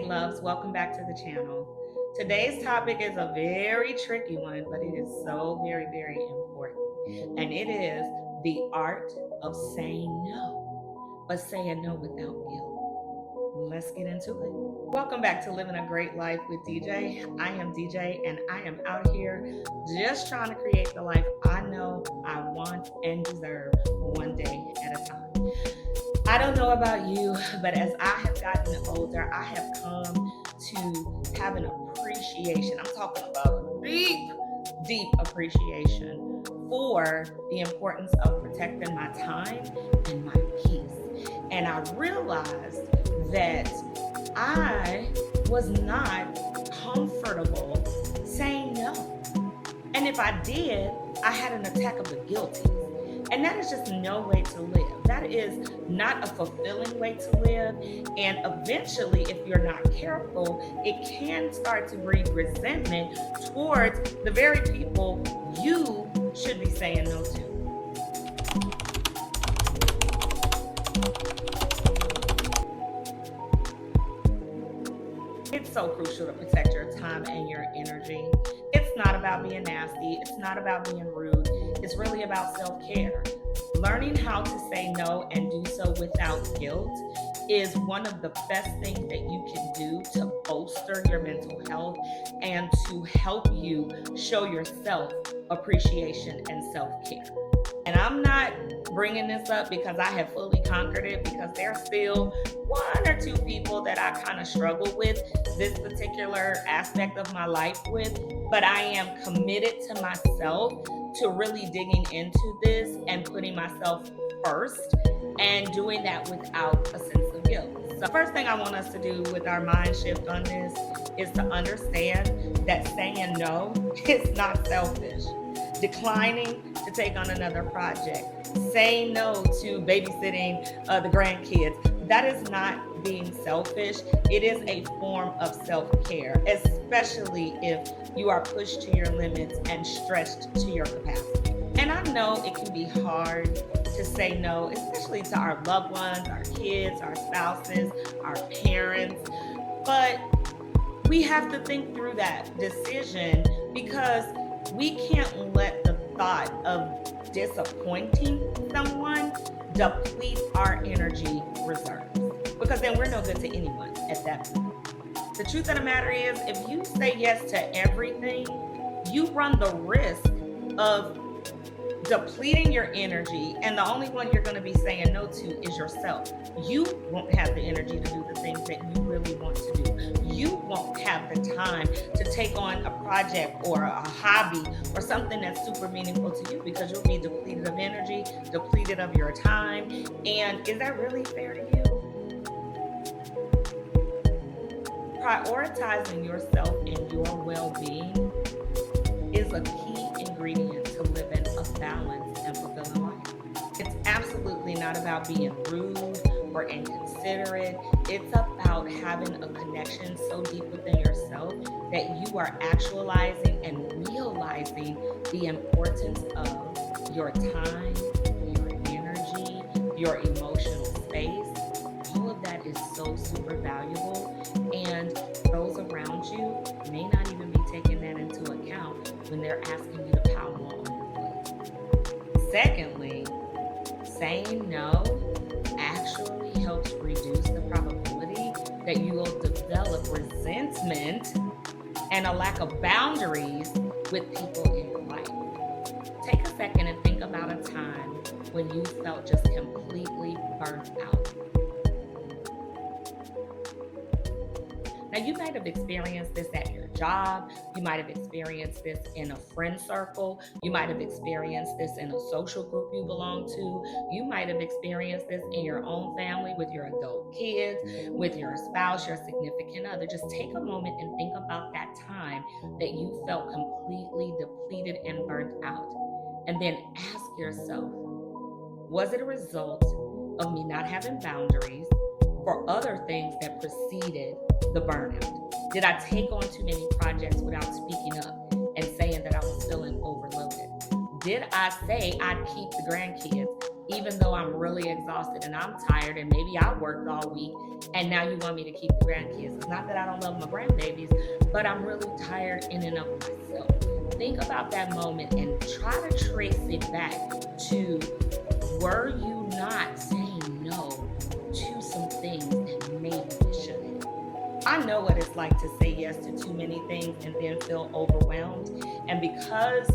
loves. Welcome back to the channel. Today's topic is a very tricky one, but it is so very, very important. And it is the art of saying no, but saying no without guilt. Let's get into it. Welcome back to Living a Great Life with DJ. I am DJ and I am out here just trying to create the life I know I want and deserve one day at a time. I don't know about you, but as I have gotten older, I have come to have an appreciation. I'm talking about deep appreciation for the importance of protecting my time and my peace. And I realized that I was not comfortable saying no. And if I did, I had an attack of the guilty. And that is just no way to live. That is not a fulfilling way to live. And eventually, if you're not careful, it can start to breed resentment towards the very people you should be saying no to. It's so crucial to protect your time and your energy. It's not about being nasty. It's not about being rude. It's really about self-care. Learning how to say no and do so without guilt is one of the best things that you can do to bolster your mental health and to help you show yourself appreciation and self-care. And I'm not bringing this up because I have fully conquered it, because there's still one or two people that I kind of struggle with this particular aspect of my life with, but I am committed to myself to really digging into this and putting myself first and doing that without a sense of guilt. So first thing I want us to do with our mind shift on this is to understand that saying no is not selfish. Declining to take on another project, saying no to babysitting the grandkids, that is not being selfish. It is a form of self-care, especially if you are pushed to your limits and stretched to your capacity. And I know it can be hard to say no, especially to our loved ones, our kids, our spouses, our parents, but we have to think through that decision, because we can't let the thought of disappointing someone deplete our energy reserves, because then we're no good to anyone at that point. The truth of the matter is, if you say yes to everything, you run the risk of depleting your energy, and the only one you're going to be saying no to is yourself. You won't have the energy to do the things that you really want to do. You won't have the time to take on a project or a hobby or something that's super meaningful to you, because you'll be depleted of energy, depleted of your time. And is that really fair to you? Prioritizing yourself and your well-being is a key ingredient to living a balanced and fulfilling life. It's absolutely not about being rude or inconsiderate. It's about having a connection so deep within yourself that you are actualizing and realizing the importance of your time, your energy, your emotional space. All of that is so super valuable, and those around you may not even be taking that into account when they're asking you to pound more on your plate. Secondly, saying no actually helps reduce the probability that you will develop resentment and a lack of boundaries with people in your life. Take a second and think about a time when you felt just completely burnt out. Now, you might have experienced this at your job. You might have experienced this in a friend circle. You might have experienced this in a social group you belong to. You might have experienced this in your own family with your adult kids, with your spouse, your significant other. Just take a moment and think about that time that you felt completely depleted and burnt out. And then ask yourself, was it a result of me not having boundaries for other things that preceded the burnout? Did I take on too many projects without speaking up and saying that I was feeling overloaded? Did I say I'd keep the grandkids even though I'm really exhausted and I'm tired and maybe I worked all week and now you want me to keep the grandkids. It's not that I don't love my grandbabies, but I'm really tired in and of myself. Think about that moment and try to trace it back to, were you not saying no to some things that maybe you shouldn't? I know what it's like to say yes to too many things and then feel overwhelmed. And because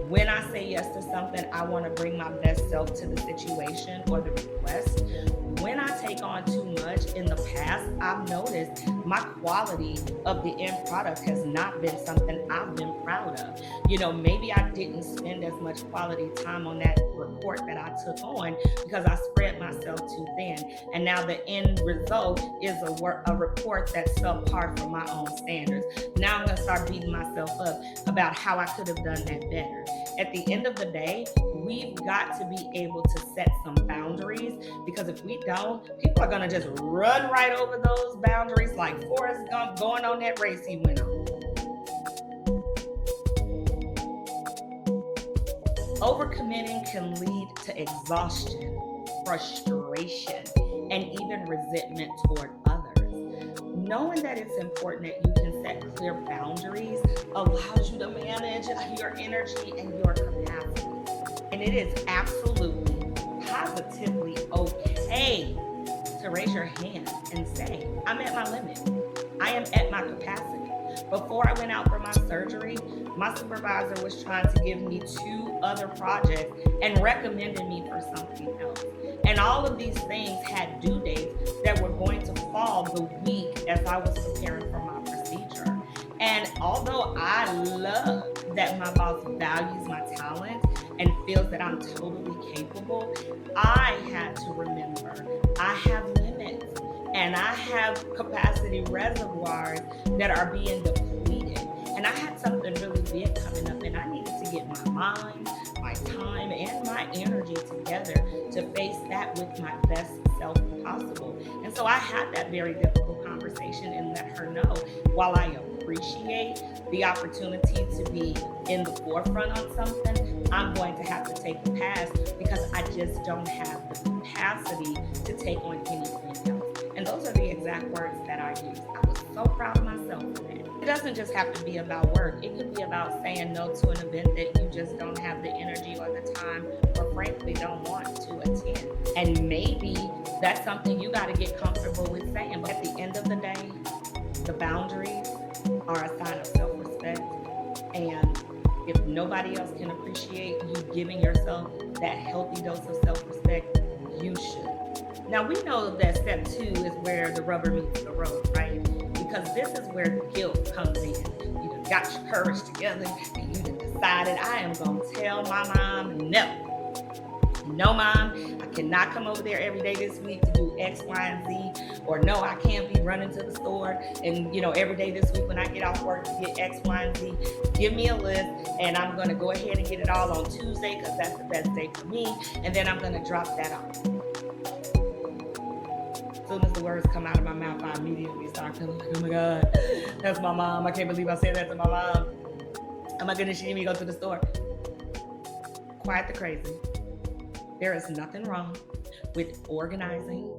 when I say yes to something, I want to bring my best self to the situation or the request. When I take on too much in the past, I've noticed my quality of the end product has not been something I've been proud of. Maybe I didn't spend as much quality time on that report that I took on because I spread myself too thin. And now the end result is a report that's subpar for my own standards. Now I'm going to start beating myself up about how I could have done that better. At the end of the day, we've got to be able to set some boundaries, because if we don't, people are going to just run right over those boundaries like Forrest Gump going on that race he went on. Overcommitting can lead to exhaustion, frustration, and even resentment toward others. Knowing that it's important that you can set clear boundaries allows you to manage your energy and your capacity. And it is absolutely, positively okay to raise your hand and say, I'm at my limit. I am at my capacity. Before I went out for my surgery, my supervisor was trying to give me 2 other projects and recommended me for something else. And all of these things had due dates that were going to fall the week as I was preparing for my procedure. And although I love that my boss values my talent and feels that I'm totally capable, I had to remember I have limits and I have capacity reservoirs that are being depleted. And I had something really big coming up, and I needed to get my mind, my time, and my energy together to face that with my best self possible. And so I had that very difficult conversation and let her know, while I appreciate the opportunity to be in the forefront on something, I'm going to have to take a pass because I just don't have the capacity to take on anything else. And those are the exact words that I used. I was so proud of myself for that. It doesn't just have to be about work. It could be about saying no to an event that you just don't have the energy or the time, or frankly don't want to attend. And maybe that's something you got to get comfortable with saying. But at the end of the day, the boundaries are a sign of self-respect. And if nobody else can appreciate you giving yourself that healthy dose of self-respect, you should. Now, we know that step 2 is where the rubber meets the road, right? Because this is where the guilt comes in. You done got your courage together and you done decided, I am going to tell my mom no. No, mom, I cannot come over there every day this week to do X, Y, and Z. Or no, I can't be running to the store and, every day this week when I get off work to get X, Y, and Z. Give me a list and I'm going to go ahead and get it all on Tuesday because that's the best day for me. And then I'm going to drop that off. As soon as the words come out of my mouth, I immediately start feeling like, oh my God, that's my mom. I can't believe I said that to my mom. Oh my goodness, she didn't even go to the store. Quiet the crazy. There is nothing wrong with organizing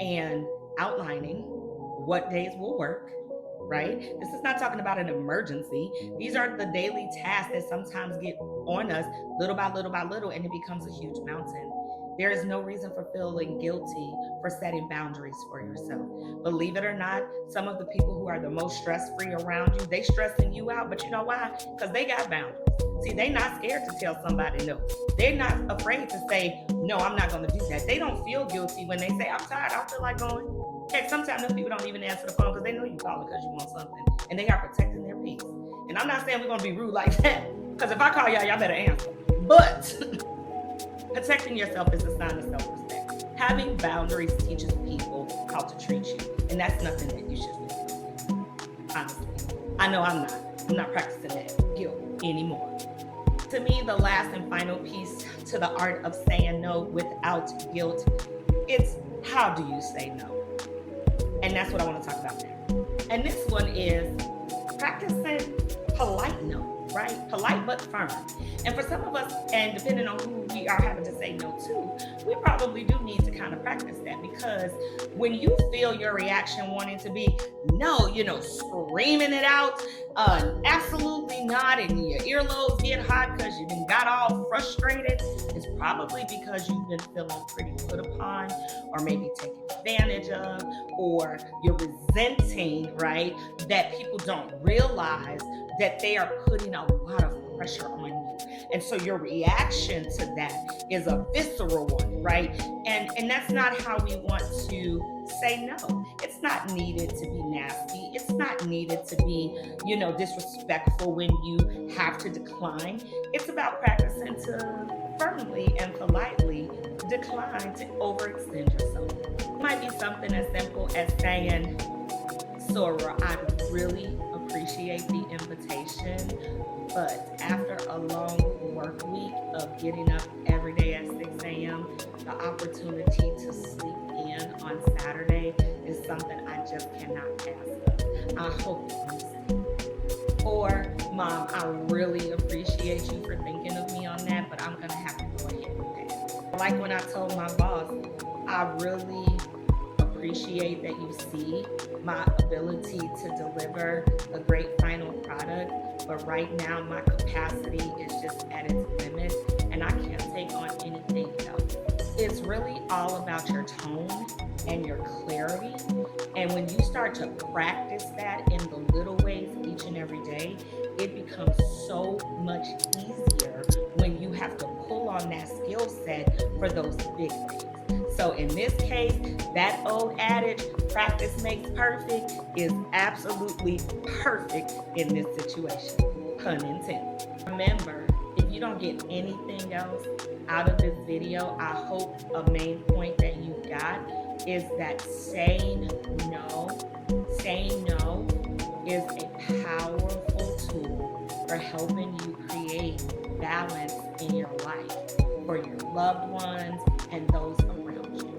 and outlining what days will work, right? This is not talking about an emergency. These are the daily tasks that sometimes get on us little by little by little, and it becomes a huge mountain. There is no reason for feeling guilty for setting boundaries for yourself. Believe it or not, some of the people who are the most stress-free around you, they stressing you out, but you know why? Because they got boundaries. See, they're not scared to tell somebody no. They're not afraid to say, no, I'm not going to do that. They don't feel guilty when they say, I'm tired, I don't feel like going. Heck, sometimes those people don't even answer the phone because they know you calling because you want something. And they are protecting their peace. And I'm not saying we're going to be rude like that, because if I call y'all better answer. But protecting yourself is a sign of self-respect. Having boundaries teaches people how to treat you. And that's nothing that you should feel. Honestly. I know I'm not practicing that guilt anymore. To me, the last and final piece to the art of saying no without guilt, it's how do you say no? And that's what I want to talk about now. And this one is practicing polite no, right? Polite but firm. And for some of us, and depending on who we are having to say no to, we probably do need to kind of practice that, because when you feel your reaction wanting to be no, screaming it out, absolutely not, and your earlobes get hot because you done got all frustrated, it's probably because you've been feeling pretty put upon, or maybe taken advantage of, or you're resenting, right, that people don't realize that they are putting a lot of pressure on you. And so your reaction to that is a visceral one, right? And that's not how we want to say no. It's not needed to be nasty. It's not needed to be, disrespectful when you have to decline. It's about practicing to firmly and politely decline to overextend yourself. It might be something as simple as saying, Sora, I really appreciate the invitation, but after a long work week of getting up every day at 6 a.m., the opportunity to sleep in on Saturday is something I just cannot pass up. I hope you understand. Or, Mom, I really appreciate you for thinking of me on that, but I'm going to have to go ahead with that. Like when I told my boss, I really appreciate that you see my ability to deliver a great final product, but right now my capacity is just at its limit and I can't take on anything else. It's really all about your tone and your clarity. And when you start to practice that in the little ways each and every day, it becomes so much easier when you have to pull on that skill set for those big things. So in this case, that old adage, practice makes perfect, is absolutely perfect in this situation. Pun intended. Remember, if you don't get anything else out of this video, I hope a main point that you got is that saying no is a powerful tool for helping you create balance in your life for your loved ones and those around you.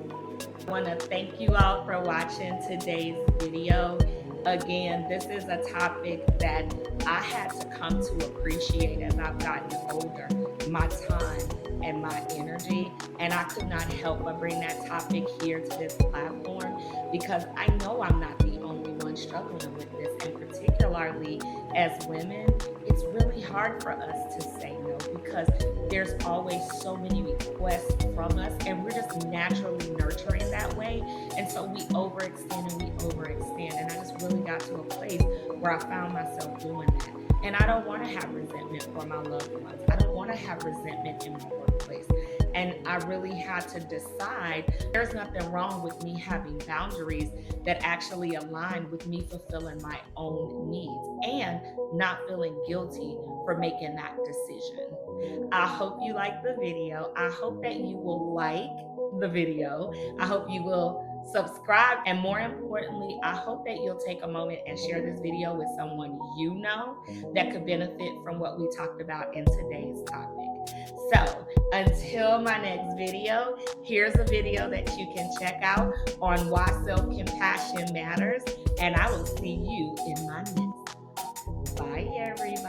I want to thank you all for watching today's video. Again, this is a topic that I had to come to appreciate as I've gotten older, my time and my energy, and I could not help but bring that topic here to this platform because I know I'm not the only one struggling with this, and particularly as women, it's really hard for us to say no because there's always so many requests from us, and we're just naturally nurturing that way, and so we overextend, and I just really got to a place where I found myself doing that. And I don't want to have resentment for my loved ones. I don't want to have resentment in my workplace. And I really had to decide there's nothing wrong with me having boundaries that actually align with me fulfilling my own needs and not feeling guilty for making that decision. I hope you like the video. I hope that you will like the video. I hope you will subscribe, and more importantly, I hope that you'll take a moment and share this video with someone you know that could benefit from what we talked about in today's topic. So until my next video, here's a video that you can check out on why self-compassion matters, and I will see you in my next one. Bye, everybody.